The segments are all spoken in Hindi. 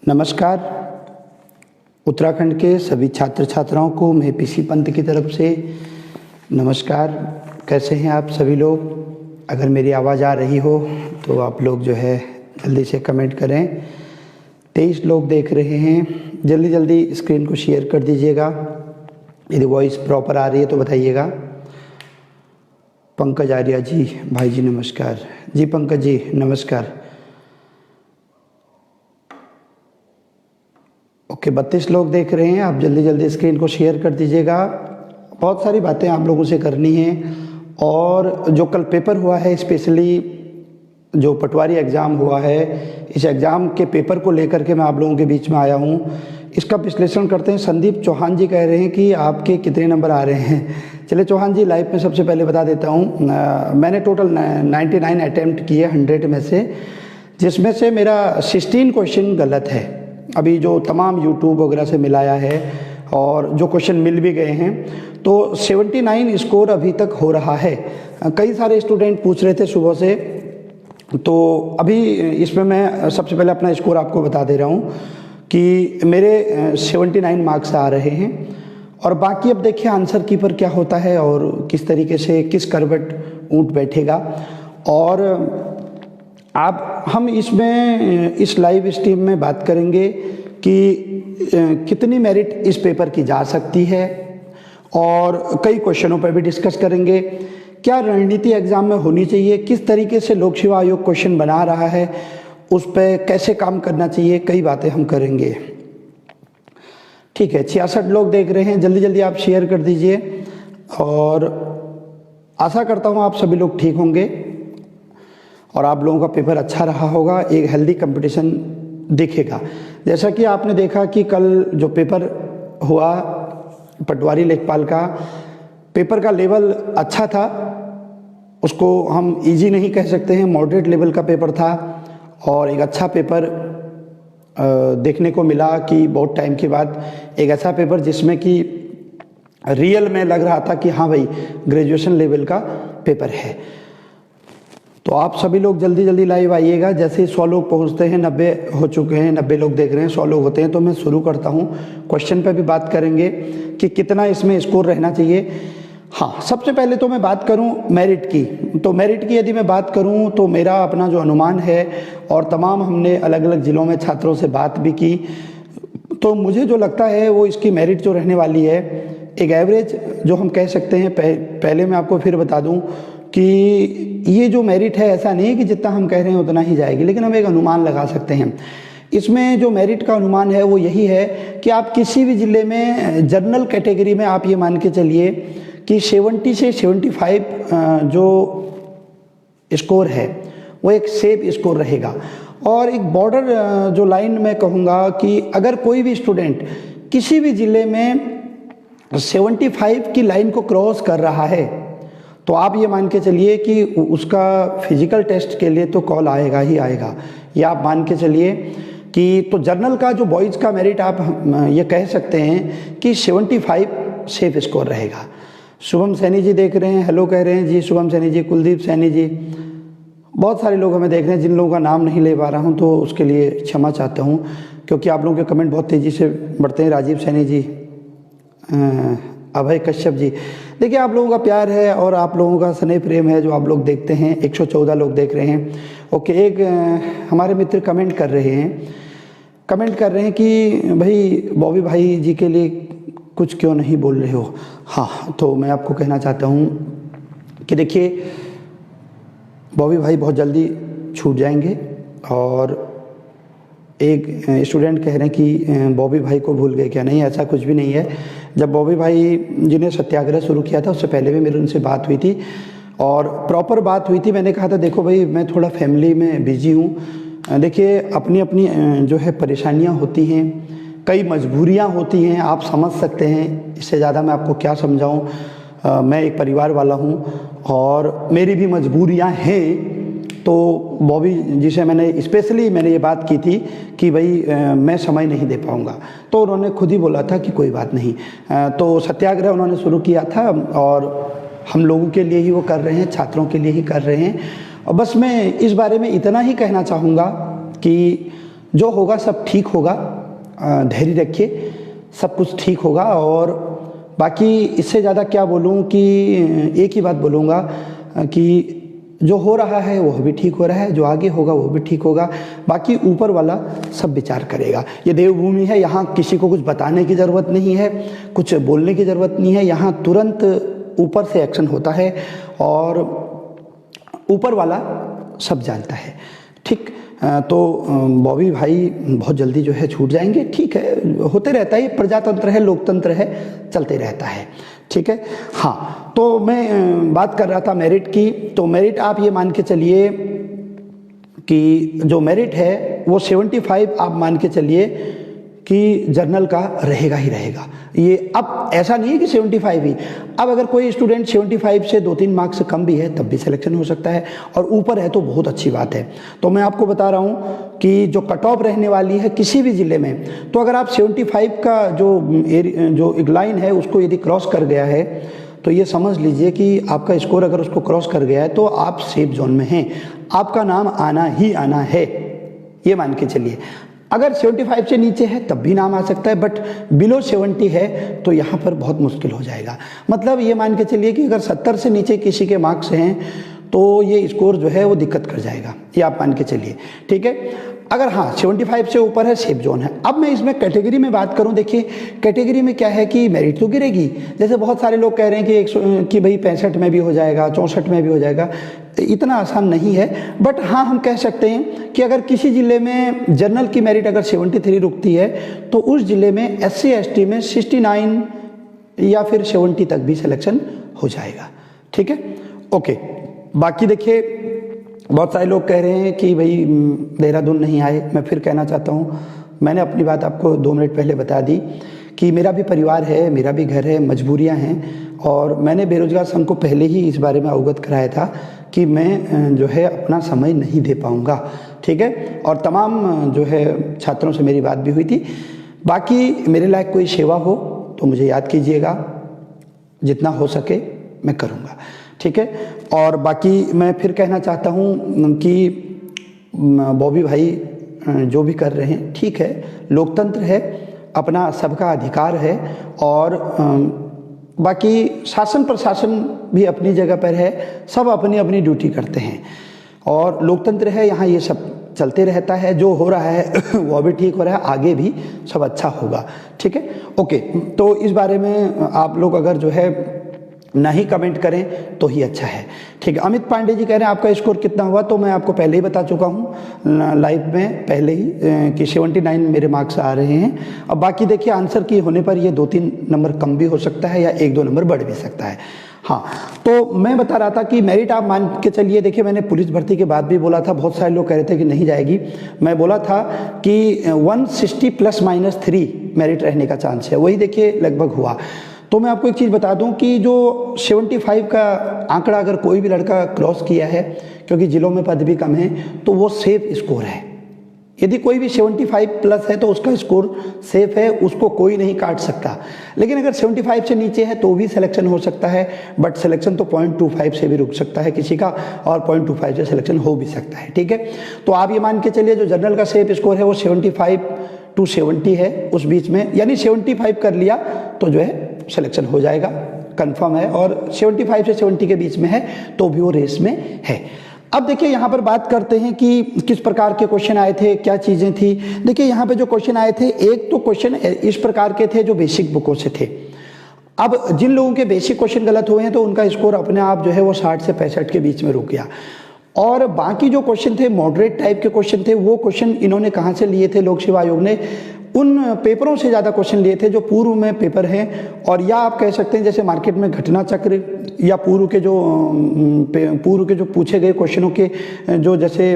नमस्कार। उत्तराखंड के सभी छात्र छात्राओं को मैं पीसी पंत की तरफ से नमस्कार। कैसे हैं आप सभी लोग? अगर मेरी आवाज़ आ रही हो तो आप लोग जो है जल्दी से कमेंट करें। 23 लोग देख रहे हैं, जल्दी जल्दी स्क्रीन को शेयर कर दीजिएगा। यदि वॉइस प्रॉपर आ रही है तो बताइएगा। पंकज आर्या जी, भाई जी नमस्कार। जी पंकज जी नमस्कार। ओके, 32 लोग देख रहे हैं, आप जल्दी जल्दी स्क्रीन को शेयर कर दीजिएगा। बहुत सारी बातें आप लोगों से करनी हैं। और जो कल पेपर हुआ है, स्पेशली जो पटवारी एग्ज़ाम हुआ है, इस एग्ज़ाम के पेपर को लेकर के मैं आप लोगों के बीच में आया हूँ। इसका विश्लेषण करते हैं। संदीप चौहान जी कह रहे हैं कि आपके कितने नंबर आ रहे हैं। चलिए चौहान जी, लाइव में सबसे पहले बता देता हूँ, मैंने टोटल 99 अटैम्प्ट किए 100 में से, जिसमें से मेरा 16 क्वेश्चन गलत है। अभी जो तमाम यूट्यूब वगैरह से मिलाया है और जो क्वेश्चन मिल भी गए हैं, तो 79 स्कोर अभी तक हो रहा है। कई सारे स्टूडेंट पूछ रहे थे सुबह से, तो अभी इसमें मैं सबसे पहले अपना स्कोर आपको बता दे रहा हूँ कि मेरे 79 मार्क्स आ रहे हैं। और बाकी अब देखिए आंसर की पर क्या होता है और किस तरीके से किस करवट ऊँट बैठेगा। और हम इसमें इस लाइव स्ट्रीम में बात करेंगे कि कितनी मेरिट इस पेपर की जा सकती है, और कई क्वेश्चनों पर भी डिस्कस करेंगे। क्या रणनीति एग्ज़ाम में होनी चाहिए, किस तरीके से लोक सेवा आयोग क्वेश्चन बना रहा है, उस पर कैसे काम करना चाहिए, कई बातें हम करेंगे। ठीक है, 66 लोग देख रहे हैं, जल्दी जल्दी आप शेयर कर दीजिए। और आशा करता हूँ आप सभी लोग ठीक होंगे और आप लोगों का पेपर अच्छा रहा होगा, एक हेल्दी कंपटीशन दिखेगा। जैसा कि आपने देखा कि कल जो पेपर हुआ पटवारी लेखपाल का, पेपर का लेवल अच्छा था, उसको हम इजी नहीं कह सकते हैं, मॉडरेट लेवल का पेपर था। और एक अच्छा पेपर देखने को मिला कि बहुत टाइम के बाद एक ऐसा पेपर जिसमें कि रियल में लग रहा था कि हाँ भाई ग्रेजुएशन लेवल का पेपर है। तो आप सभी लोग जल्दी जल्दी लाइव आइएगा। जैसे ही 100 लोग पहुंचते हैं, 90 हो चुके हैं, 90 लोग देख रहे हैं, 100 लोग होते हैं तो मैं शुरू करता हूं। क्वेश्चन पे भी बात करेंगे कि कितना इसमें स्कोर रहना चाहिए। हाँ, सबसे पहले तो मैं बात करूं मेरिट की। तो मेरिट की यदि मैं बात करूं तो मेरा अपना जो अनुमान है, और तमाम हमने अलग अलग ज़िलों में छात्रों से बात भी की, तो मुझे जो लगता है वो इसकी मेरिट जो रहने वाली है, एक एवरेज जो हम कह सकते हैं। पहले मैं आपको फिर बता दूँ कि ये जो मेरिट है, ऐसा नहीं है कि जितना हम कह रहे हैं उतना ही जाएगी, लेकिन हम एक अनुमान लगा सकते हैं। इसमें जो मेरिट का अनुमान है वो यही है कि आप किसी भी ज़िले में जनरल कैटेगरी में आप ये मान के चलिए कि 70 से 75 जो स्कोर है वो एक सेफ स्कोर रहेगा। और एक बॉर्डर जो लाइन मैं कहूँगा कि अगर कोई भी स्टूडेंट किसी भी ज़िले में 75 की लाइन को क्रॉस कर रहा है, तो आप ये मान के चलिए कि उसका फिजिकल टेस्ट के लिए तो कॉल आएगा ही आएगा। या आप मान के चलिए कि तो जर्नल का जो बॉयज़ का मेरिट आप ये कह सकते हैं कि 75 सेफ स्कोर रहेगा। शुभम सैनी जी देख रहे हैं, हेलो कह रहे हैं जी शुभम सैनी जी, कुलदीप सैनी जी, बहुत सारे लोग हमें देख रहे हैं। जिन लोगों का नाम नहीं ले पा रहा हूँ तो उसके लिए क्षमा चाहता हूँ, क्योंकि आप लोगों के कमेंट बहुत तेज़ी से बढ़ते हैं। राजीव सैनी जी, अभय कश्यप जी, देखिए आप लोगों का प्यार है और आप लोगों का स्नेह प्रेम है जो आप लोग देखते हैं। 114 लोग देख रहे हैं। ओके, एक हमारे मित्र कमेंट कर रहे हैं कि भाई बॉबी भाई जी के लिए कुछ क्यों नहीं बोल रहे हो। हाँ, तो मैं आपको कहना चाहता हूँ कि देखिए बॉबी भाई बहुत जल्दी छूट जाएंगे। और एक स्टूडेंट कह रहे हैं कि बॉबी भाई को भूल गए क्या? नहीं, ऐसा कुछ भी नहीं है। जब बॉबी भाई जिन्हें सत्याग्रह शुरू किया था उससे पहले भी मेरी उनसे बात हुई थी और प्रॉपर बात हुई थी। मैंने कहा था देखो भाई मैं थोड़ा फैमिली में बिजी हूँ। देखिए अपनी अपनी जो है परेशानियाँ होती हैं, कई मजबूरियाँ होती हैं, आप समझ सकते हैं। इससे ज़्यादा मैं आपको क्या समझाऊँ। मैं एक परिवार वाला हूँ और मेरी भी मजबूरियाँ हैं। तो बॉबी जी से मैंने ये बात की थी कि भाई मैं समय नहीं दे पाऊँगा, तो उन्होंने खुद ही बोला था कि कोई बात नहीं। तो सत्याग्रह उन्होंने शुरू किया था और हम लोगों के लिए ही वो कर रहे हैं, छात्रों के लिए ही कर रहे हैं। और बस मैं इस बारे में इतना ही कहना चाहूँगा कि जो होगा सब ठीक होगा, धैर्य रखिए, सब कुछ ठीक होगा। और बाकी इससे ज़्यादा क्या बोलूँ कि एक ही बात बोलूँगा कि जो हो रहा है वह भी ठीक हो रहा है, जो आगे होगा वो भी ठीक होगा, बाकी ऊपर वाला सब विचार करेगा। ये देवभूमि है, यहाँ किसी को कुछ बताने की ज़रूरत नहीं है, कुछ बोलने की ज़रूरत नहीं है, यहाँ तुरंत ऊपर से एक्शन होता है और ऊपर वाला सब जानता है। ठीक, तो बॉबी भाई बहुत जल्दी जो है छूट जाएंगे, ठीक है, होते रहता है, प्रजातंत्र है, लोकतंत्र है, चलते रहता है, ठीक है। हाँ, तो मैं बात कर रहा था मेरिट की। तो मेरिट आप ये मान के चलिए कि जो मेरिट है वो 75 आप मान के चलिए कि जर्नल का रहेगा ही रहेगा। ये अब ऐसा नहीं है कि 75 ही, अब अगर कोई स्टूडेंट 75 से 2-3 मार्क्स से कम भी है तब भी सिलेक्शन हो सकता है, और ऊपर है तो बहुत अच्छी बात है। तो मैं आपको बता रहा हूँ कि जो कट ऑफ रहने वाली है किसी भी ज़िले में, तो अगर आप 75 का जो एक लाइन है उसको यदि क्रॉस कर गया है तो ये समझ लीजिए कि आपका स्कोर अगर उसको क्रॉस कर गया है तो आप सेफ जोन में हैं, आपका नाम आना ही आना है, ये मान के चलिए। अगर 75 से नीचे है तब भी नाम आ सकता है, बट बिलो 70 है तो यहाँ पर बहुत मुश्किल हो जाएगा। मतलब ये मान के चलिए कि अगर 70 से नीचे किसी के मार्क्स हैं तो ये स्कोर जो है वो दिक्कत कर जाएगा, ये आप मान के चलिए, ठीक है। अगर हाँ 75 से ऊपर है, सेफ जोन है। अब मैं इसमें कैटेगरी में बात करूं, देखिए कैटेगरी में क्या है कि मेरिट तो गिरेगी, जैसे बहुत सारे लोग कह रहे हैं कि भाई 65 में भी हो जाएगा, 64 में भी हो जाएगा, इतना आसान नहीं है। बट हाँ हम कह सकते हैं कि अगर किसी ज़िले में जनरल की मेरिट अगर 73 रुकती है तो उस ज़िले में SC ST में 69 या फिर 70 तक भी सिलेक्शन हो जाएगा, ठीक है, ओके। बाकी देखिए बहुत सारे लोग कह रहे हैं कि भाई देहरादून नहीं आए। मैं फिर कहना चाहता हूँ, मैंने अपनी बात आपको 2 मिनट पहले बता दी कि मेरा भी परिवार है, मेरा भी घर है, मजबूरियाँ हैं, और मैंने बेरोजगार संघ को पहले ही इस बारे में अवगत कराया था कि मैं जो है अपना समय नहीं दे पाऊँगा, ठीक है। और तमाम जो है छात्रों से मेरी बात भी हुई थी। बाकी मेरे लायक कोई सेवा हो तो मुझे याद कीजिएगा, जितना हो सके मैं करूँगा, ठीक है। और बाकी मैं फिर कहना चाहता हूँ कि बॉबी भाई जो भी कर रहे हैं ठीक है, लोकतंत्र है, अपना सबका अधिकार है, और बाकी शासन प्रशासन भी अपनी जगह पर है, सब अपनी अपनी ड्यूटी करते हैं, और लोकतंत्र है, यहाँ ये सब चलते रहता है। जो हो रहा है वो भी ठीक हो रहा है, आगे भी सब अच्छा होगा, ठीक है, ओके। तो इस बारे में आप लोग अगर जो है नहीं कमेंट करें तो ही अच्छा है, ठीक है। अमित पांडे जी कह रहे हैं आपका स्कोर कितना हुआ, तो मैं आपको पहले ही बता चुका हूँ लाइव में पहले ही कि 79 मेरे मार्क्स आ रहे हैं। अब बाकी देखिए आंसर की होने पर ये 2-3 नंबर कम भी हो सकता है या 1-2 नंबर बढ़ भी सकता है। हाँ, तो मैं बता रहा था कि मेरिट आप मान के चलिए, देखिए मैंने पुलिस भर्ती के बाद भी बोला था, बहुत सारे लोग कह रहे थे कि नहीं जाएगी, मैं बोला था कि 160 ±3 मेरिट रहने का चांस है, वही देखिए लगभग हुआ। तो मैं आपको एक चीज़ बता दूं कि जो 75 का आंकड़ा अगर कोई भी लड़का क्रॉस किया है, क्योंकि जिलों में पद भी कम है, तो वो सेफ स्कोर है। यदि कोई भी 75+ है तो उसका स्कोर सेफ है, उसको कोई नहीं काट सकता। लेकिन अगर 75 से नीचे है तो भी सिलेक्शन हो सकता है, बट सिलेक्शन तो 0.25 से भी रुक सकता है किसी का, और 0.25 से सिलेक्शन हो भी सकता है, ठीक है। तो आप ये मान के चलिए जो जनरल का सेफ स्कोर है वो 75 to 70 है, उस बीच में, यानी 75 कर लिया तो जो है सिलेक्शन हो जाएगा, कंफर्म है, और 75 से 70 के बीच में है तो भी वो रेस में है। अब देखिए यहाँ पर बात करते हैं कि किस प्रकार के क्वेश्चन आए थे, क्या चीज़ें थी। देखिए यहाँ पे जो क्वेश्चन आए थे, एक तो क्वेश्चन इस प्रकार के थे जो बेसिक बुकों से थे। अब जिन लोगों के बेसिक क्वेश्चन गलत हुए हैं तो उनका स्कोर अपने आप जो है वो 60 से 65 के बीच में रुक गया, और बाकी जो क्वेश्चन थे मॉडरेट टाइप के क्वेश्चन थे, वो क्वेश्चन इन्होंने कहाँ से लिए थे, लोक सेवा आयोग ने उन पेपरों से ज़्यादा क्वेश्चन लिए थे जो पूर्व में पेपर हैं, और या आप कह सकते हैं जैसे मार्केट में घटना चक्र या पूर्व के जो पूछे गए क्वेश्चनों के जो जैसे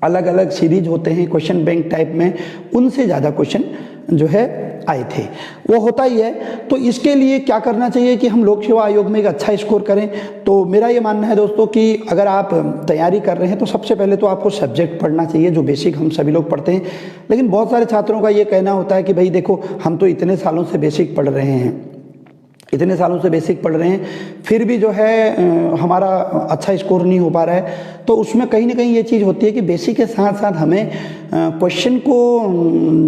अलग अलग सीरीज होते हैं क्वेश्चन बैंक टाइप में, उनसे ज़्यादा क्वेश्चन जो है आए थे। वो होता ही है। तो इसके लिए क्या करना चाहिए कि हम लोक सेवा आयोग में एक अच्छा स्कोर करें। तो मेरा ये मानना है दोस्तों कि अगर आप तैयारी कर रहे हैं तो सबसे पहले तो आपको सब्जेक्ट पढ़ना चाहिए जो बेसिक हम सभी लोग पढ़ते हैं। लेकिन बहुत सारे छात्रों का ये कहना होता है कि भाई देखो हम तो इतने सालों से बेसिक पढ़ रहे हैं, इतने सालों से बेसिक पढ़ रहे हैं, फिर भी जो है हमारा अच्छा स्कोर नहीं हो पा रहा है, तो उसमें कहीं ना कहीं ये चीज़ होती है कि बेसिक के साथ साथ हमें क्वेश्चन को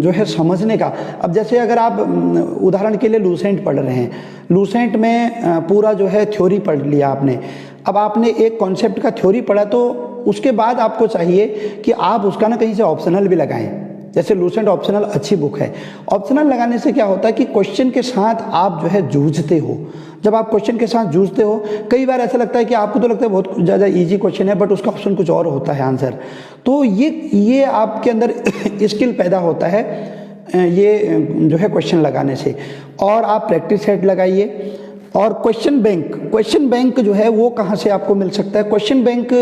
जो है समझने का। अब जैसे अगर आप उदाहरण के लिए लूसेंट पढ़ रहे हैं, लूसेंट में पूरा जो है थ्योरी पढ़ लिया आपने, अब आपने एक कॉन्सेप्ट का थ्योरी पढ़ा, तो उसके बाद आपको चाहिए कि आप उसका ना कहीं से ऑप्शनल भी लगाएं। जैसे लूसेंट ऑप्शनल अच्छी बुक है, ऑप्शनल लगाने से क्या होता है कि क्वेश्चन के साथ आप जो है जूझते हो। जब आप क्वेश्चन के साथ जूझते हो, कई बार ऐसा लगता है कि आपको तो लगता है बहुत ज़्यादा इजी क्वेश्चन है, बट उसका ऑप्शन कुछ और होता है आंसर, तो ये आपके अंदर स्किल पैदा होता है ये जो है क्वेश्चन लगाने से। और आप प्रैक्टिस सेट लगाइए। और क्वेश्चन बैंक जो है वो कहाँ से आपको मिल सकता है? क्वेश्चन बैंक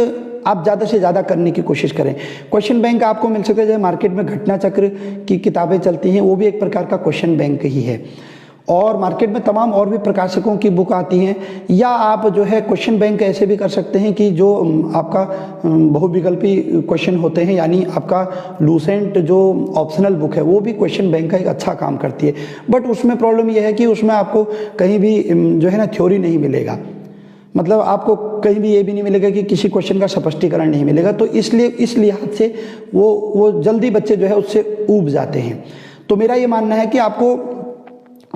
आप ज़्यादा से ज़्यादा करने की कोशिश करें। क्वेश्चन बैंक आपको मिल सकता है, जैसे मार्केट में घटना चक्र की किताबें चलती हैं, वो भी एक प्रकार का क्वेश्चन बैंक ही है। और मार्केट में तमाम और भी प्रकाशकों की बुक आती हैं, या आप जो है क्वेश्चन बैंक ऐसे भी कर सकते हैं कि जो आपका बहुविकल्पी क्वेश्चन होते हैं, यानी आपका लूसेंट जो ऑप्शनल बुक है वो भी क्वेश्चन बैंक का एक अच्छा काम करती है। बट उसमें प्रॉब्लम यह है कि उसमें आपको कहीं भी जो है ना थ्योरी नहीं मिलेगा, मतलब आपको कहीं भी ये भी नहीं मिलेगा कि किसी क्वेश्चन का स्पष्टीकरण नहीं मिलेगा, तो इसलिए इस लिहाज से वो जल्दी बच्चे जो है उससे ऊब जाते हैं। तो मेरा ये मानना है कि आपको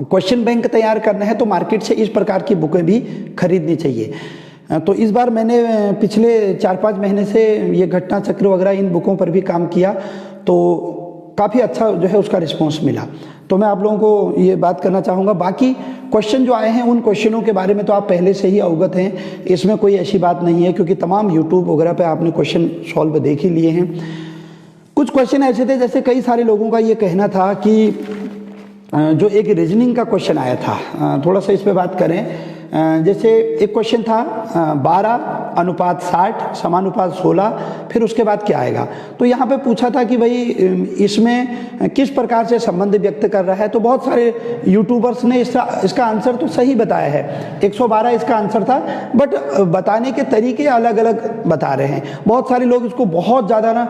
क्वेश्चन बैंक तैयार करना है तो मार्केट से इस प्रकार की बुकें भी खरीदनी चाहिए। तो इस बार मैंने पिछले 4-5 महीने से ये घटना चक्र वगैरह इन बुकों पर भी काम किया, तो काफ़ी अच्छा जो है उसका रिस्पॉन्स मिला। तो मैं आप लोगों को ये बात करना चाहूँगा। बाकी क्वेश्चन जो आए हैं उन क्वेश्चनों के बारे में तो आप पहले से ही अवगत हैं, इसमें कोई ऐसी बात नहीं है, क्योंकि तमाम यूट्यूब वगैरह पे आपने क्वेश्चन सॉल्व देख ही लिए हैं। कुछ क्वेश्चन ऐसे थे, जैसे कई सारे लोगों का ये कहना था कि जो एक रीजनिंग का क्वेश्चन आया था, थोड़ा सा इस पे बात करें। जैसे एक क्वेश्चन था 12:60 समानुपात 16, फिर उसके बाद क्या आएगा? तो यहाँ पे पूछा था कि भाई इसमें किस प्रकार से संबंध व्यक्त कर रहा है। तो बहुत सारे यूट्यूबर्स ने इसका आंसर तो सही बताया है, 112 इसका आंसर था, बट बताने के तरीके अलग अलग बता रहे हैं। बहुत सारे लोग इसको बहुत ज़्यादा ना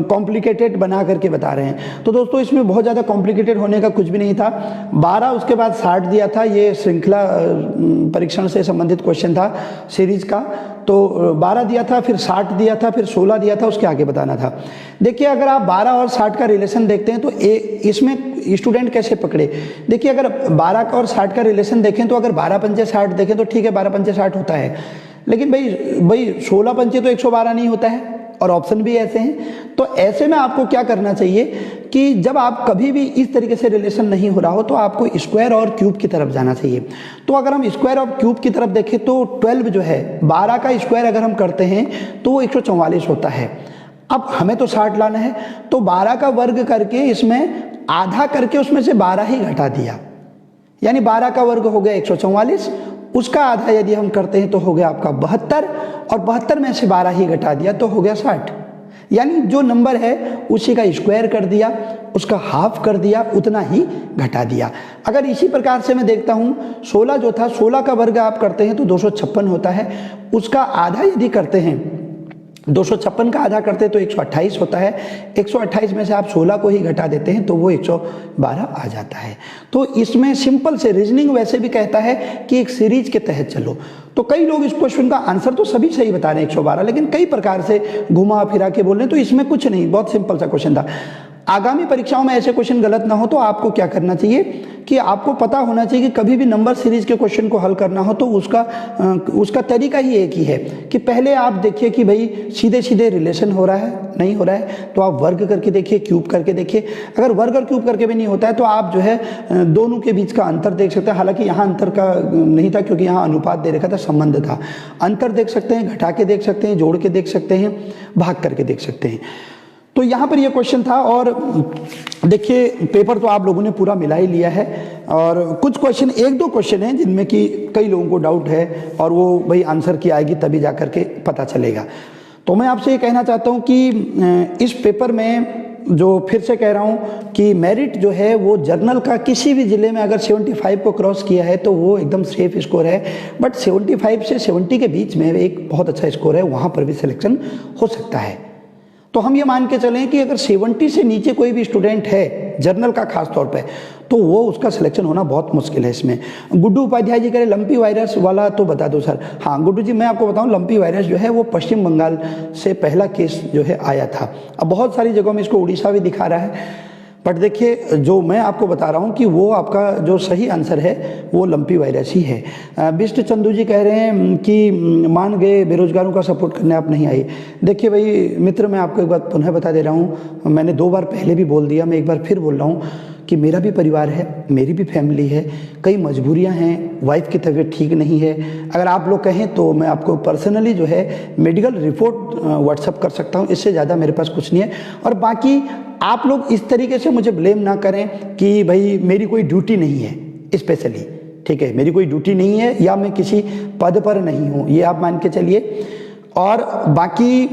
कॉम्प्लिकेटेड बना करके बता रहे हैं। तो दोस्तों इसमें बहुत ज़्यादा कॉम्प्लिकेटेड होने का कुछ भी नहीं था। 12 उसके बाद 60 दिया था, ये श्रृंखला परीक्षण से संबंधित क्वेश्चन था सीरीज का। तो 12 दिया था, फिर 60 दिया था, फिर 16 दिया था, उसके आगे बताना था। देखिए अगर आप 12 और 60 का रिलेशन देखते हैं तो इसमें स्टूडेंट कैसे पकड़े। देखिए अगर 12 का और 60 का रिलेशन देखें तो अगर 12 पंचे 60 देखें तो ठीक है, 12 पंचे 60 होता है, लेकिन भाई 16 पंचे तो 112 नहीं होता है, और ऑप्शन भी ऐसे हैं। तो ऐसे में आपको क्या करना चाहिए कि जब आप कभी भी इस तरीके से रिलेशन नहीं हो रहा हो तो आपको स्क्वायर और क्यूब की तरफ जाना चाहिए। तो अगर हम स्क्वायर और क्यूब की तरफ देखें तो 12 जो है 12 का स्क्वायर अगर हम करते हैं तो वो 144 होता है। अब हमें तो 60 लाना है, तो 12 का वर्ग करके इसमें आधा करके उसमें से 12 ही घटा दिया, यानी 12 का वर्ग हो गया 144, उसका आधा यदि हम करते हैं तो हो गया आपका 72, और 72 में से 12 ही घटा दिया तो हो गया 60। यानी जो नंबर है उसी का स्क्वायर कर दिया, उसका हाफ कर दिया, उतना ही घटा दिया। अगर इसी प्रकार से मैं देखता हूँ 16 जो था, 16 का वर्ग आप करते हैं तो 256 होता है, उसका आधा यदि करते हैं 256 का आधा करते तो 128 होता है, 128 में से आप 16 को ही घटा देते हैं तो वो 112 आ जाता है। तो इसमें सिंपल से रीजनिंग वैसे भी कहता है कि एक सीरीज के तहत चलो। तो कई लोग इस क्वेश्चन का आंसर तो सभी सही बता रहे हैं 112, लेकिन कई प्रकार से घुमा फिरा के बोल रहे हैं, तो इसमें कुछ नहीं, बहुत सिंपल सा क्वेश्चन था। आगामी परीक्षाओं में ऐसे क्वेश्चन गलत ना हो तो आपको क्या करना चाहिए कि आपको पता होना चाहिए कि कभी भी नंबर सीरीज के क्वेश्चन को हल करना हो तो उसका तरीका ही एक ही है कि पहले आप देखिए कि भाई सीधे सीधे रिलेशन हो रहा है, नहीं हो रहा है तो आप वर्ग करके देखिए, क्यूब करके देखिए। अगर वर्ग और क्यूब करके भी नहीं होता है तो आप जो है दोनों के बीच का अंतर देख सकते हैं। हालांकि यहाँ अंतर का नहीं था क्योंकि यहाँ अनुपात दे रखा था, संबंध था। अंतर देख सकते हैं, घटा के देख सकते हैं, जोड़ के देख सकते हैं, भाग करके देख सकते हैं। तो यहाँ पर ये क्वेश्चन था, और देखिए पेपर तो आप लोगों ने पूरा मिला ही लिया है, और कुछ क्वेश्चन, एक दो क्वेश्चन हैं जिनमें कि कई लोगों को डाउट है और वो भाई आंसर की आएगी तभी जा करके पता चलेगा। तो मैं आपसे ये कहना चाहता हूँ कि इस पेपर में जो फिर से कह रहा हूँ कि मेरिट जो है वो जर्नल का किसी भी ज़िले में अगर 75 को क्रॉस किया है तो वो एकदम सेफ स्कोर है, बट 75 से 70 के बीच में एक बहुत अच्छा स्कोर है, वहाँ पर भी सिलेक्शन हो सकता है। तो हम ये मान के चलें कि अगर 70 से नीचे कोई भी स्टूडेंट है जर्नल का खास तौर पे, तो वो उसका सिलेक्शन होना बहुत मुश्किल है इसमें। गुड्डू उपाध्याय जी कह रहे लंपी वायरस वाला तो बता दो सर। हाँ गुड्डू जी, मैं आपको बताऊं, लंपी वायरस जो है वो पश्चिम बंगाल से पहला केस जो है आया था। अब बहुत सारी जगहों में इसको उड़ीसा भी दिखा रहा है, बट देखिए जो मैं आपको बता रहा हूँ कि वो आपका जो सही आंसर है वो लंपी वायरस ही है। बिष्ट चंदू जी कह रहे हैं कि मान गए बेरोजगारों का सपोर्ट करने आप नहीं आए। देखिए भाई मित्र, मैं आपको एक बात पुनः बता दे रहा हूँ, मैंने 2 बार पहले भी बोल दिया, मैं एक बार फिर बोल रहा हूँ कि मेरा भी परिवार है, मेरी भी फैमिली है, कई मजबूरियां हैं, वाइफ की तबीयत ठीक नहीं है। अगर आप लोग कहें तो मैं आपको पर्सनली जो है मेडिकल रिपोर्ट व्हाट्सअप कर सकता हूं, इससे ज़्यादा मेरे पास कुछ नहीं है। और बाकी आप लोग इस तरीके से मुझे ब्लेम ना करें कि भाई मेरी कोई ड्यूटी नहीं है स्पेशली, ठीक है, मेरी कोई ड्यूटी नहीं है या मैं किसी पद पर नहीं हूँ, ये आप मान के चलिए। और बाकी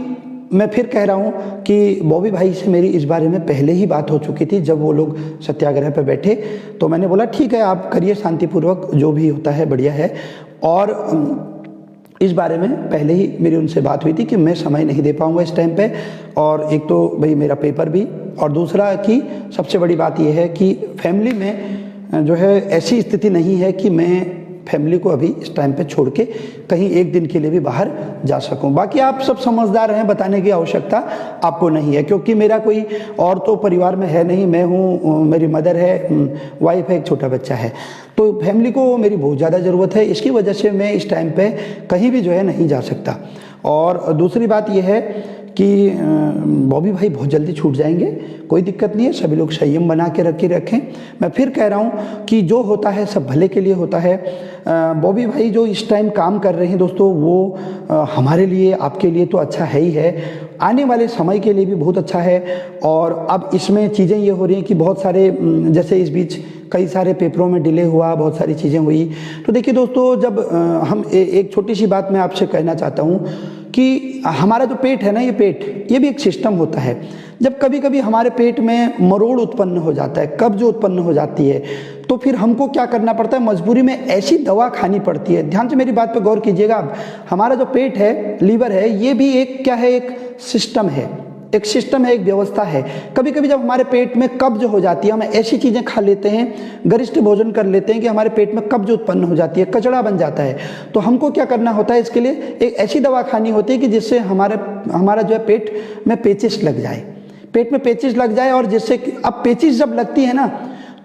मैं फिर कह रहा हूँ कि बॉबी भाई से मेरी इस बारे में पहले ही बात हो चुकी थी, जब वो लोग सत्याग्रह पे बैठे तो मैंने बोला ठीक है आप करिए शांतिपूर्वक, जो भी होता है बढ़िया है। और इस बारे में पहले ही मेरी उनसे बात हुई थी कि मैं समय नहीं दे पाऊंगा इस टाइम पे, और एक तो भाई मेरा पेपर भी, और दूसरा कि सबसे बड़ी बात यह है कि फैमिली में जो है ऐसी स्थिति नहीं है कि मैं फैमिली को अभी इस टाइम पे छोड़ के कहीं एक दिन के लिए भी बाहर जा सकूं। बाकी आप सब समझदार हैं, बताने की आवश्यकता आपको नहीं है, क्योंकि मेरा कोई और तो परिवार में है नहीं, मैं हूँ, मेरी मदर है, वाइफ है, एक छोटा बच्चा है, तो फैमिली को मेरी बहुत ज़्यादा ज़रूरत है। इसकी वजह से मैं इस टाइम पे कहीं भी जो है नहीं जा सकता। और दूसरी बात यह है कि बॉबी भाई बहुत जल्दी छूट जाएंगे, कोई दिक्कत नहीं है, सभी लोग संयम बना के रखें। मैं फिर कह रहा हूँ कि जो होता है सब भले के लिए होता है। बॉबी भाई जो इस टाइम काम कर रहे हैं दोस्तों, वो हमारे लिए, आपके लिए तो अच्छा है ही है, आने वाले समय के लिए भी बहुत अच्छा है। और अब इसमें चीज़ें ये हो रही हैं कि बहुत सारे, जैसे इस बीच कई सारे पेपरों में डिले हुआ, बहुत सारी चीज़ें हुई। तो देखिए दोस्तों, जब हम एक छोटी सी बात मैं आपसे कहना चाहता हूँ कि हमारा जो पेट है ना, ये पेट, ये भी एक सिस्टम होता है। जब कभी कभी हमारे पेट में मरोड़ उत्पन्न हो जाता है, कब्ज उत्पन्न हो जाती है, तो फिर हमको क्या करना पड़ता है, मजबूरी में ऐसी दवा खानी पड़ती है। ध्यान से मेरी बात पे गौर कीजिएगा आप, हमारा जो पेट है, लीवर है, ये भी एक क्या है, एक सिस्टम है, एक सिस्टम है, एक व्यवस्था है। कभी कभी जब हमारे पेट में कब्ज हो जाती है, हम ऐसी चीज़ें खा लेते हैं, गरिष्ठ भोजन कर लेते हैं कि हमारे पेट में कब्ज उत्पन्न हो जाती है, कचड़ा बन जाता है। तो हमको क्या करना होता है, इसके लिए एक ऐसी दवा खानी होती है कि जिससे हमारा जो है पेट में पेचिश लग जाए, पेट में पेचिश लग जाए। और जिससे अब पेचिश जब लगती है ना,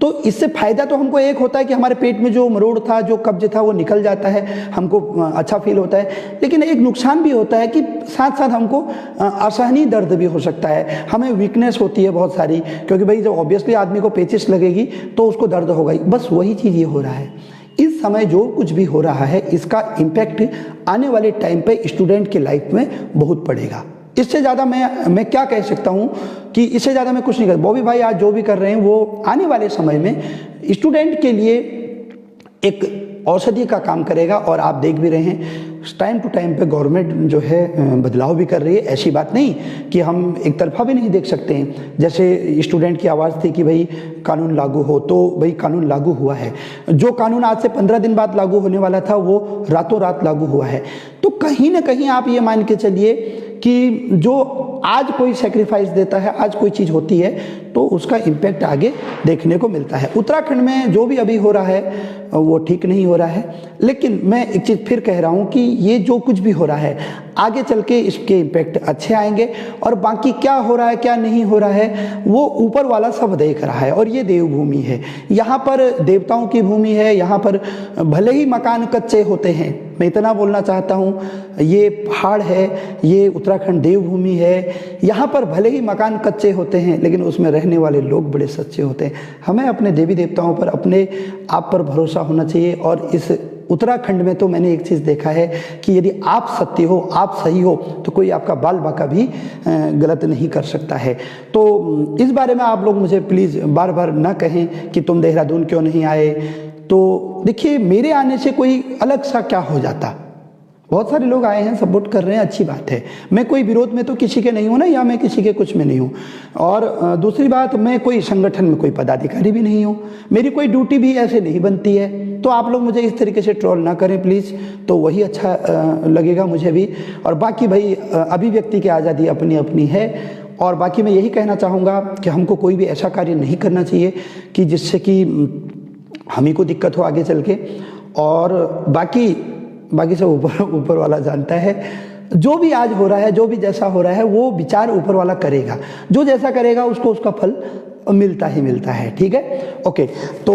तो इससे फायदा तो हमको एक होता है कि हमारे पेट में जो मरोड़ था, जो कब्ज था, वो निकल जाता है, हमको अच्छा फील होता है। लेकिन एक नुकसान भी होता है कि साथ साथ हमको असहनीय दर्द भी हो सकता है, हमें वीकनेस होती है बहुत सारी, क्योंकि भाई जब ऑब्वियसली आदमी को पेचिश लगेगी तो उसको दर्द होगा ही। बस वही चीज़ ये हो रहा है इस समय, जो कुछ भी हो रहा है इसका इम्पैक्ट आने वाले टाइम पे स्टूडेंट की लाइफ में बहुत पड़ेगा। इससे ज़्यादा मैं क्या कह सकता हूँ कि इससे ज़्यादा मैं कुछ नहीं कर। बॉबी भाई आज जो भी कर रहे हैं वो आने वाले समय में स्टूडेंट के लिए एक औषधि का काम करेगा। और आप देख भी रहे हैं टाइम टू टाइम पे गवर्नमेंट जो है बदलाव भी कर रही है। ऐसी बात नहीं कि हम एक तरफा भी नहीं देख सकते हैं। जैसे स्टूडेंट की आवाज़ थी कि भाई कानून लागू हो, तो भाई कानून लागू हुआ है। जो कानून आज से 15 दिन बाद लागू होने वाला था वो रातों रात लागू हुआ है। तो कहीं ना कहीं आप ये मान के चलिए कि जो आज कोई सेक्रीफाइस देता है, आज कोई चीज़ होती है, तो उसका इम्पैक्ट आगे देखने को मिलता है। उत्तराखंड में जो भी अभी हो रहा है वो ठीक नहीं हो रहा है। लेकिन मैं एक चीज़ फिर कह रहा हूँ कि ये जो कुछ भी हो रहा है आगे चल के इसके इम्पैक्ट अच्छे आएंगे। और बाकी क्या हो रहा है क्या नहीं हो रहा है वो ऊपर वाला सब देख रहा है। और ये देवभूमि है, यहाँ पर देवताओं की भूमि है। यहाँ पर भले ही मकान कच्चे होते हैं, मैं इतना बोलना चाहता हूँ, ये पहाड़ है, ये उत्तराखंड देवभूमि है। यहाँ पर भले ही मकान कच्चे होते हैं लेकिन उसमें रहने वाले लोग बड़े सच्चे होते हैं। हमें अपने देवी देवताओं पर, अपने आप पर भरोसा होना चाहिए। और इस उत्तराखंड में तो मैंने एक चीज़ देखा है कि यदि आप सत्य हो, आप सही हो, तो कोई आपका बाल बाका भी गलत नहीं कर सकता है। तो इस बारे में आप लोग मुझे प्लीज़ बार बार ना कहें कि तुम देहरादून क्यों नहीं आए। तो देखिए, मेरे आने से कोई अलग सा क्या हो जाता। बहुत सारे लोग आए हैं, सपोर्ट कर रहे हैं, अच्छी बात है। मैं कोई विरोध में तो किसी के नहीं हूँ ना, या मैं किसी के कुछ में नहीं हूँ। और दूसरी बात, मैं कोई संगठन में कोई पदाधिकारी भी नहीं हूँ, मेरी कोई ड्यूटी भी ऐसे नहीं बनती है। तो आप लोग मुझे इस तरीके से ट्रोल ना करें प्लीज़, तो वही अच्छा लगेगा मुझे भी। और बाकी भाई अभिव्यक्ति की आज़ादी अपनी अपनी है। और बाकी मैं यही कहना चाहूँगा कि हमको कोई भी ऐसा कार्य नहीं करना चाहिए कि जिससे कि हम ही को दिक्कत हो आगे चल के, और बाकी सब ऊपर वाला जानता है। जो भी आज हो रहा है, जो भी जैसा हो रहा है, वो विचार ऊपर वाला करेगा, जो जैसा करेगा उसको उसका फल मिलता ही मिलता है। ठीक है, ओके। तो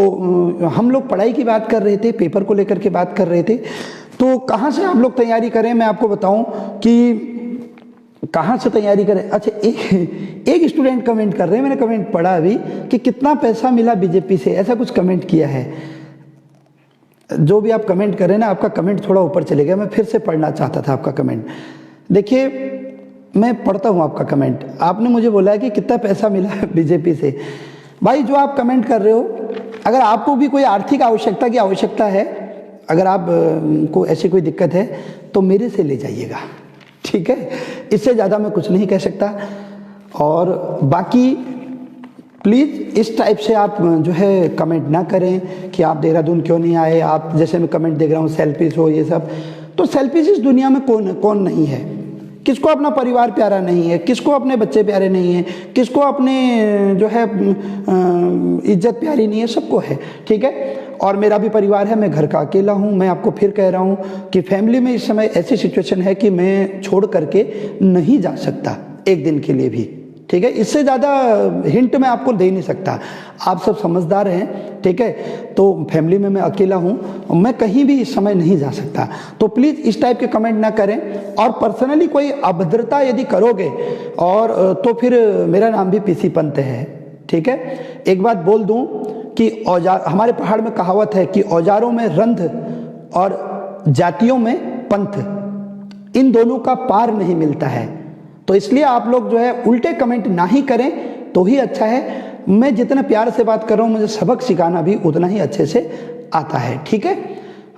हम लोग पढ़ाई की बात कर रहे थे, पेपर को लेकर के बात कर रहे थे। तो कहाँ से आप लोग तैयारी करें, मैं आपको बताऊं कि कहाँ से तैयारी करें। अच्छा, एक स्टूडेंट कमेंट कर रहे हैं, मैंने कमेंट पढ़ा अभी कि कितना पैसा मिला बीजेपी से, ऐसा कुछ कमेंट किया है। जो भी आप कमेंट कर रहे हैं ना, आपका कमेंट थोड़ा ऊपर चले गया, मैं फिर से पढ़ना चाहता था आपका कमेंट। देखिए, मैं पढ़ता हूँ आपका कमेंट। आपने मुझे बोला है कि कितना पैसा मिला बीजेपी से। भाई, जो आप कमेंट कर रहे हो, अगर आपको भी कोई आर्थिक आवश्यकता की आवश्यकता है, अगर आप को ऐसी कोई दिक्कत है, तो मेरे से ले जाइएगा। ठीक है, इससे ज़्यादा मैं कुछ नहीं कह सकता। और बाकी प्लीज़ इस टाइप से आप जो है कमेंट ना करें कि आप देहरादून क्यों नहीं आए। आप जैसे मैं कमेंट देख रहा हूँ सेल्फिश हो, ये सब। तो सेल्फिश इस दुनिया में कौन नहीं है? किसको अपना परिवार प्यारा नहीं है? किसको अपने बच्चे प्यारे नहीं हैं? किसको अपने जो है इज्जत प्यारी नहीं है? सबको है। ठीक है, और मेरा भी परिवार है, मैं घर का अकेला हूँ। मैं आपको फिर कह रहा हूँ कि फैमिली में इस समय ऐसी सिचुएशन है कि मैं छोड़ करके नहीं जा सकता एक दिन के लिए भी। ठीक है, इससे ज़्यादा हिंट मैं आपको दे नहीं सकता। आप सब समझदार हैं। ठीक है, तो फैमिली में मैं अकेला हूँ, मैं कहीं भी इस समय नहीं जा सकता। तो प्लीज़ इस टाइप के कमेंट ना करें। और पर्सनली कोई अभद्रता यदि करोगे और तो फिर मेरा नाम भी पीसी पंत है। ठीक है, एक बात बोल दूं कि औजार, हमारे पहाड़ में कहावत है कि औजारों में रंध और जातियों में पंथ, इन दोनों का पार नहीं मिलता है। तो इसलिए आप लोग जो है उल्टे कमेंट ना ही करें तो ही अच्छा है। मैं जितना प्यार से बात कर रहा हूँ, मुझे सबक सिखाना भी उतना ही अच्छे से आता है। ठीक है,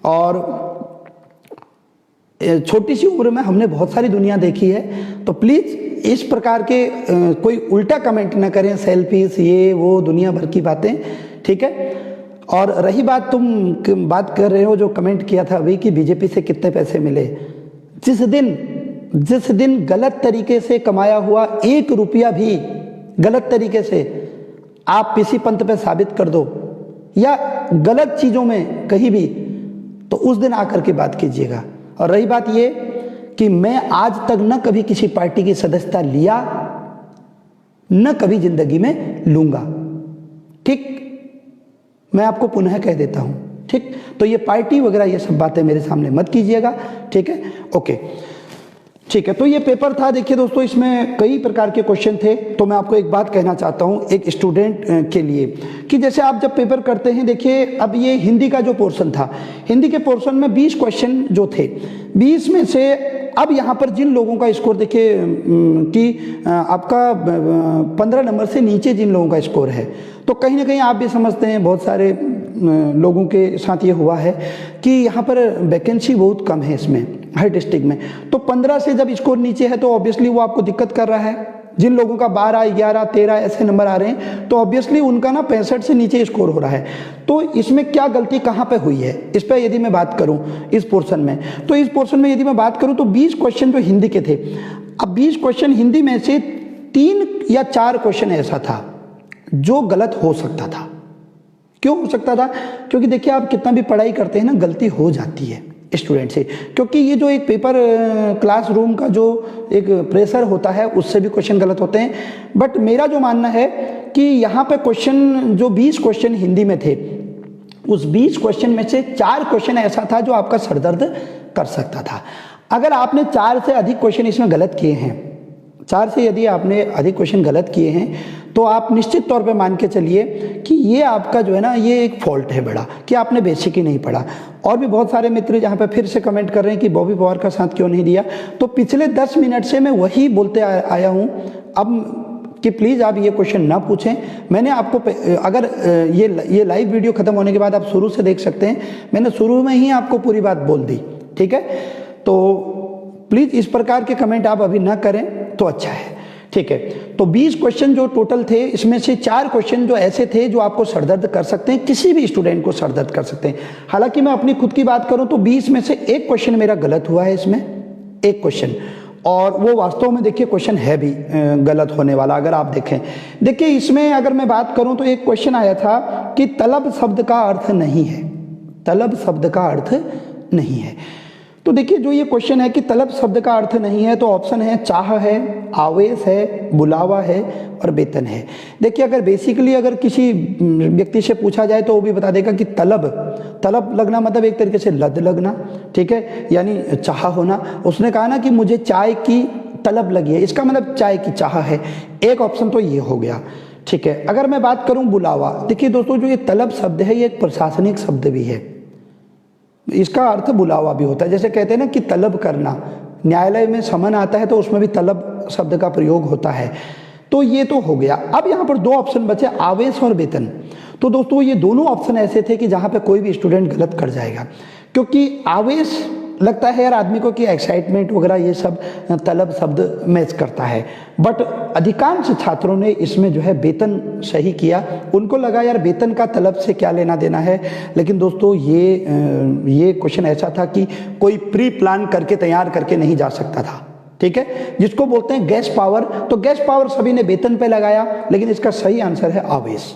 और छोटी सी उम्र में हमने बहुत सारी दुनिया देखी है। तो प्लीज़ इस प्रकार के कोई उल्टा कमेंट ना करें, सेल्फीज, ये वो दुनिया भर की बातें। ठीक है, और रही बात, तुम बात कर रहे हो जो कमेंट किया था अभी कि बीजेपी से कितने पैसे मिले। जिस दिन गलत तरीके से कमाया हुआ 1 रुपया भी गलत तरीके से आप पीसी पंत पे साबित कर दो या गलत चीज़ों में कहीं भी, तो उस दिन आकर के बात कीजिएगा। और रही बात ये कि मैं आज तक न कभी किसी पार्टी की सदस्यता लिया, न कभी जिंदगी में लूंगा। ठीक, मैं आपको पुनः कह देता हूं। ठीक, तो ये पार्टी वगैरह ये सब बातें मेरे सामने मत कीजिएगा। ठीक है, ओके, ठीक है। तो ये पेपर था। देखिए दोस्तों, इसमें कई प्रकार के क्वेश्चन थे। तो मैं आपको एक बात कहना चाहता हूँ एक स्टूडेंट के लिए कि जैसे आप जब पेपर करते हैं, देखिए अब ये हिंदी का जो पोर्शन था, हिंदी के पोर्शन में 20 क्वेश्चन जो थे, 20 में से अब यहाँ पर जिन लोगों का स्कोर देखिए कि आपका 15 नंबर से नीचे जिन लोगों का स्कोर है, तो कहीं ना कहीं आप भी समझते हैं, बहुत सारे लोगों के साथ ये हुआ है कि यहाँ पर वैकेंसी बहुत कम है इसमें, हर डिस्ट्रिक्ट में। तो 15 से जब स्कोर नीचे है तो ऑब्वियसली वो आपको दिक्कत कर रहा है। जिन लोगों का 12, 11, 13 ऐसे नंबर आ रहे हैं, तो ऑब्वियसली उनका ना 65 से नीचे स्कोर हो रहा है। तो इसमें क्या गलती कहाँ पे हुई है, इस पर यदि मैं बात करूँ इस पोर्शन में, तो इस पोर्शन में यदि मैं बात करूँ तो 20 क्वेश्चन जो हिंदी के थे, अब 20 क्वेश्चन हिंदी में से 3 या 4 क्वेश्चन ऐसा था जो गलत हो सकता था। क्यों हो सकता था? क्योंकि देखिए आप कितना भी पढ़ाई करते हैं ना, गलती हो जाती है स्टूडेंट से, क्योंकि ये जो एक पेपर क्लासरूम का जो एक प्रेशर होता है उससे भी क्वेश्चन गलत होते हैं। बट मेरा जो मानना है कि यहाँ पे क्वेश्चन जो 20 क्वेश्चन हिंदी में थे, उस 20 क्वेश्चन में से 4 क्वेश्चन ऐसा था जो आपका सरदर्द कर सकता था। अगर आपने 4 से अधिक क्वेश्चन इसमें गलत किए हैं, 4 से यदि आपने अधिक क्वेश्चन गलत किए हैं, तो आप निश्चित तौर पे मान के चलिए कि ये आपका जो है ना, ये एक फॉल्ट है बड़ा, कि आपने बेसिक ही नहीं पढ़ा। और भी बहुत सारे मित्र जहाँ पे फिर से कमेंट कर रहे हैं कि बॉबी पवार का साथ क्यों नहीं दिया, तो पिछले 10 मिनट से मैं वही बोलते आया हूँ अब कि प्लीज़ आप ये क्वेश्चन ना पूछें। मैंने आपको अगर ये लाइव वीडियो ख़त्म होने के बाद आप शुरू से देख सकते हैं, मैंने शुरू में ही आपको पूरी बात बोल दी। ठीक है, तो प्लीज़ इस प्रकार के कमेंट आप अभी ना करें तो अच्छा है। ठीक है, तो 20 क्वेश्चन जो टोटल थे, इसमें से 4 क्वेश्चन जो ऐसे थे जो आपको सरदर्द कर सकते हैं, किसी भी स्टूडेंट को सरदर्द कर सकते हैं। हालांकि मैं अपनी खुद की बात करूं तो 20 में से 1 क्वेश्चन मेरा गलत हुआ है इसमें, 1 क्वेश्चन, और वो वास्तव में देखिए क्वेश्चन है भी गलत होने वाला अगर आप देखें। देखिए इसमें अगर मैं बात करूं तो एक क्वेश्चन आया था कि तलब शब्द का अर्थ नहीं है, तलब शब्द का अर्थ नहीं है। तो देखिए जो ये क्वेश्चन है कि तलब शब्द का अर्थ नहीं है, तो ऑप्शन है चाह है, आवेश है, बुलावा है और वेतन है। देखिए अगर बेसिकली अगर किसी व्यक्ति से पूछा जाए तो वो भी बता देगा कि तलब, तलब लगना मतलब एक तरीके से लद लगना, ठीक है, यानी चाह होना। उसने कहा ना कि मुझे चाय की तलब लगी है, इसका मतलब चाय की चाह है। एक ऑप्शन तो ये हो गया, ठीक है। अगर मैं बात करूं बुलावा, देखिए दोस्तों जो ये तलब शब्द है ये एक प्रशासनिक शब्द भी है, इसका अर्थ बुलावा भी होता है। जैसे कहते हैं ना कि तलब करना, न्यायालय में समन आता है तो उसमें भी तलब शब्द का प्रयोग होता है। तो ये तो हो गया। अब यहाँ पर दो ऑप्शन बचे, आवेश और वेतन। तो दोस्तों ये दोनों ऑप्शन ऐसे थे कि जहाँ पे कोई भी स्टूडेंट गलत कर जाएगा, क्योंकि आवेश लगता है यार आदमी को कि एक्साइटमेंट वगैरह ये सब तलब शब्द मैच करता है, बट अधिकांश छात्रों ने इसमें जो है वेतन सही किया। उनको लगा यार वेतन का तलब से क्या लेना देना है, लेकिन दोस्तों ये क्वेश्चन ऐसा था कि कोई प्री प्लान करके तैयार करके नहीं जा सकता था, ठीक है, जिसको बोलते हैं गैस पावर। तो गैस पावर सभी ने वेतन पे लगाया, लेकिन इसका सही आंसर है आवेश।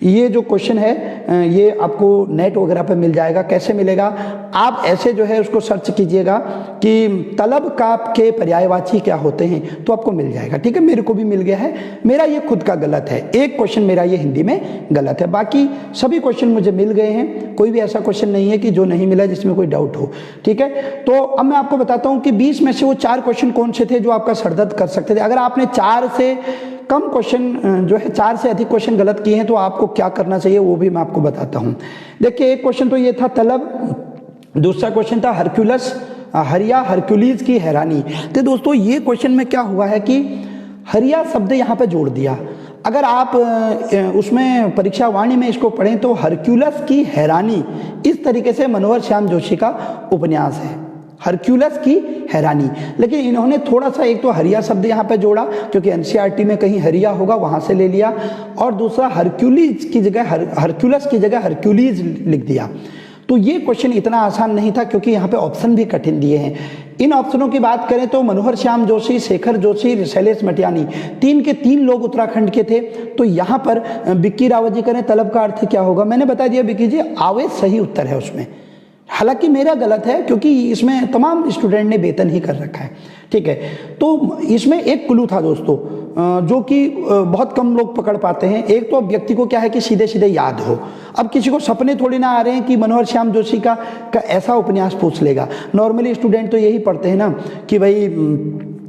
ये जो क्वेश्चन है ये आपको नेट वगैरह पे मिल जाएगा। कैसे मिलेगा, आप ऐसे जो है उसको सर्च कीजिएगा कि तलब का के पर्यायवाची क्या होते हैं, तो आपको मिल जाएगा, ठीक है। मेरे को भी मिल गया है, मेरा ये खुद का गलत है, एक क्वेश्चन मेरा ये हिंदी में गलत है, बाकी सभी क्वेश्चन मुझे मिल गए हैं। कोई भी ऐसा क्वेश्चन नहीं है कि जो नहीं मिला जिसमें कोई डाउट हो, ठीक है। तो अब मैं आपको बताता हूँ कि 20 में से वो 4 क्वेश्चन कौन से थे जो आपका सरदर्द कर सकते थे। अगर आपने 4 से कम क्वेश्चन जो है 4 से अधिक क्वेश्चन गलत किए हैं तो आपको क्या करना चाहिए वो भी मैं आपको बताता हूं। देखिए एक क्वेश्चन तो ये था तलब, दूसरा क्वेश्चन था हरक्यूलस, हरिया हरक्यूलीज की हैरानी। तो दोस्तों ये क्वेश्चन में क्या हुआ है कि हरिया शब्द यहाँ पे जोड़ दिया। अगर आप उसमें परीक्षा वाणी में इसको पढ़ें तो हरक्यूलस की हैरानी इस तरीके से मनोहर श्याम जोशी का उपन्यास है, हरक्यूलस की हैरानी। लेकिन इन्होंने थोड़ा सा एक तो हरिया शब्द यहाँ पे जोड़ा क्योंकि एनसीईआरटी में कहीं हरिया होगा वहां से ले लिया, और दूसरा हरक्यूलीज की जगह हरक्यूलस की जगह हरक्यूलीज लिख दिया। तो ये क्वेश्चन इतना आसान नहीं था क्योंकि यहाँ पे ऑप्शन भी कठिन दिए हैं। इन ऑप्शनों की बात करें तो मनोहर श्याम जोशी, शेखर जोशी, शैलेश मटियानी, 3 के 3 लोग उत्तराखंड के थे। तो यहाँ पर बिक्की रावत जी करें तलब का अर्थ क्या होगा, मैंने बता दिया बिक्की जी, आवेश सही उत्तर है उसमें। हालांकि मेरा गलत है क्योंकि इसमें तमाम स्टूडेंट ने वेतन ही कर रखा है, ठीक है। तो इसमें एक क्लू था दोस्तों जो कि बहुत कम लोग पकड़ पाते हैं। एक तो व्यक्ति को क्या है कि सीधे सीधे याद हो, अब किसी को सपने थोड़ी ना आ रहे हैं कि मनोहर श्याम जोशी का ऐसा उपन्यास पूछ लेगा। नॉर्मली स्टूडेंट तो यही पढ़ते हैं ना कि भाई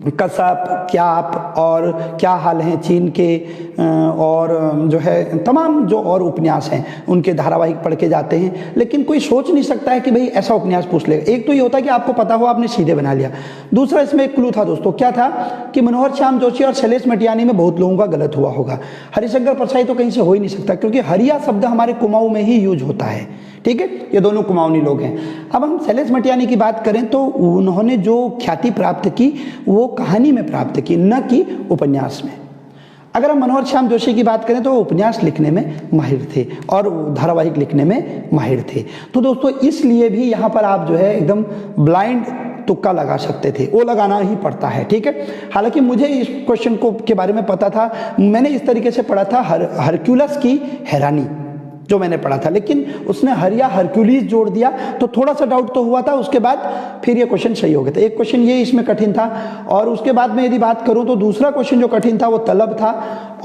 कसब, क्या आप और क्या हाल हैं चीन के, और जो है तमाम जो और उपन्यास हैं उनके धारावाहिक पढ़ के जाते हैं, लेकिन कोई सोच नहीं सकता है कि भाई ऐसा उपन्यास पूछ लेगा। एक तो ये होता है कि आपको पता हो, आपने सीधे बना लिया। दूसरा इसमें एक क्लू था दोस्तों, क्या था कि मनोहर श्याम जोशी और शैलेश मटियानी में बहुत लोगों का गलत हुआ होगा। हरिशंकर परसाई तो कहीं से हो ही नहीं सकता क्योंकि हरिया शब्द हमारे कुमाऊं में ही यूज होता है, ठीक है। ये दोनों कुमाऊनी लोग हैं। अब हम शैलेश मटियानी की बात करें तो उन्होंने जो ख्याति प्राप्त की वो कहानी में प्राप्त की, न कि उपन्यास में। अगर हम मनोहर श्याम जोशी की बात करें तो वो उपन्यास लिखने में माहिर थे और धारावाहिक लिखने में माहिर थे। तो दोस्तों इसलिए भी यहाँ पर आप जो है एकदम ब्लाइंड तुक्का लगा सकते थे, वो लगाना ही पड़ता है, ठीक है। हालांकि मुझे इस क्वेश्चन को के बारे में पता था, मैंने इस तरीके से पढ़ा था हरक्यूलस की हैरानी जो मैंने पढ़ा था, लेकिन उसने हरिया हरक्यूलीज जोड़ दिया तो थोड़ा सा डाउट तो हुआ था। उसके बाद फिर ये क्वेश्चन सही हो गया था। एक क्वेश्चन ये इसमें कठिन था, और उसके बाद में यदि बात करूं तो दूसरा क्वेश्चन जो कठिन था वो तलब था,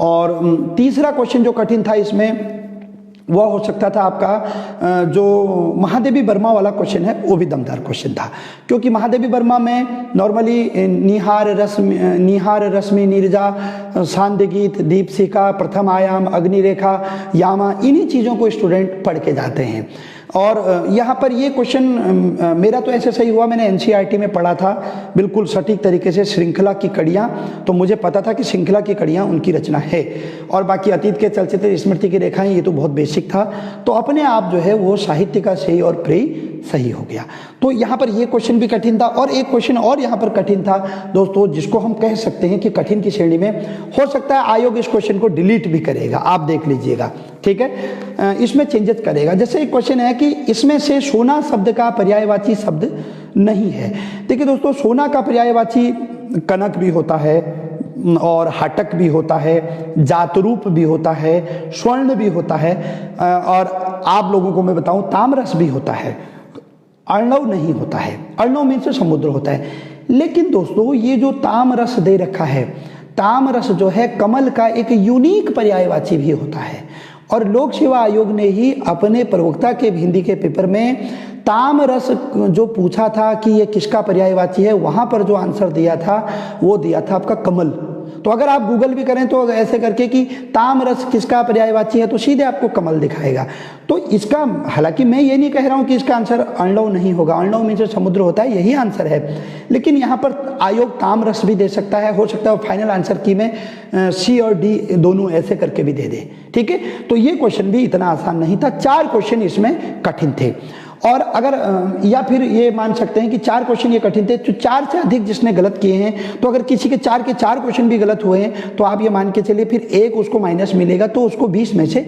और तीसरा क्वेश्चन जो कठिन था इसमें वह हो सकता था आपका जो महादेवी वर्मा वाला क्वेश्चन है, वो भी दमदार क्वेश्चन था। क्योंकि महादेवी वर्मा में नॉर्मली निहार रश्मि नीरजा, सांध्य गीत, दीपशिखा, प्रथम आयाम, अग्निरेखा, यामा, इन्हीं चीज़ों को स्टूडेंट पढ़ के जाते हैं। और यहाँ पर ये क्वेश्चन मेरा तो ऐसे सही हुआ, मैंने एनसीईआरटी में पढ़ा था बिल्कुल सटीक तरीके से, श्रृंखला की कड़ियाँ, तो मुझे पता था कि श्रृंखला की कड़ियाँ उनकी रचना है। और बाकी अतीत के चलचित्र, स्मृति की रेखाएं, ये तो बहुत बेसिक था। तो अपने आप जो है वो साहित्य का सही और प्रेय सही हो गया। तो यहाँ पर ये क्वेश्चन भी कठिन था, और एक क्वेश्चन और यहाँ पर कठिन था दोस्तों, जिसको हम कह सकते हैं कि कठिन की श्रेणी में। हो सकता है आयोग इस क्वेश्चन को डिलीट भी करेगा, आप देख लीजिएगा, ठीक है, इसमें चेंजेस करेगा। जैसे एक क्वेश्चन है कि इसमें से सोना शब्द का पर्यायवाची शब्द नहीं है। देखिए दोस्तों, सोना का पर्यायवाची कनक भी होता है और हटक भी होता है, जातरूप भी होता है, स्वर्ण भी होता है, और आप लोगों को मैं बताऊं ताम्रस भी होता है, अर्णव नहीं होता है। अर्णव मीन से समुद्र होता है। लेकिन दोस्तों ये जो ताम्रस दे रखा है, ताम्रस जो है कमल का एक यूनिक पर्यायवाची भी होता है, और लोक सेवा आयोग ने ही अपने प्रवक्ता के हिंदी के पेपर में ताम्रस जो पूछा था कि ये किसका पर्यायवाची है, वहां पर जो आंसर दिया था वो दिया था आपका कमल। तो अगर आप गूगल भी करें तो ऐसे करके कि ताम्रस किसका पर्यायवाची है तो सीधे आपको कमल दिखाएगा। तो इसका, हालांकि मैं ये नहीं कह रहा हूं कि इसका आंसर अर्णव नहीं होगा, अर्णव मीन से समुद्र होता है, यही आंसर है। लेकिन यहाँ पर आयोग ताम्रस भी दे सकता है, हो सकता है फाइनल आंसर की में सी और डी दोनों ऐसे करके भी दे दे। ठीक है, तो ये क्वेश्चन भी इतना आसान नहीं था, 4 क्वेश्चन इसमें कठिन थे। और अगर या फिर ये मान सकते हैं कि 4 क्वेश्चन ये कठिन थे, तो 4 से अधिक जिसने गलत किए हैं, तो अगर किसी के 4 क्वेश्चन भी गलत हुए हैं तो आप ये मान के चलिए फिर 1 उसको माइनस मिलेगा, तो उसको 20 में से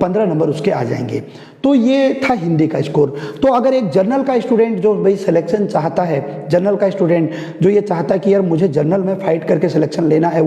15 नंबर उसके आ जाएंगे। तो ये था हिंदी का स्कोर। तो अगर एक जर्नल का स्टूडेंट जो भाई सिलेक्शन चाहता है, जर्नल का स्टूडेंट जो ये चाहता है कि यार मुझे जर्नल में फाइट करके सिलेक्शन लेना है,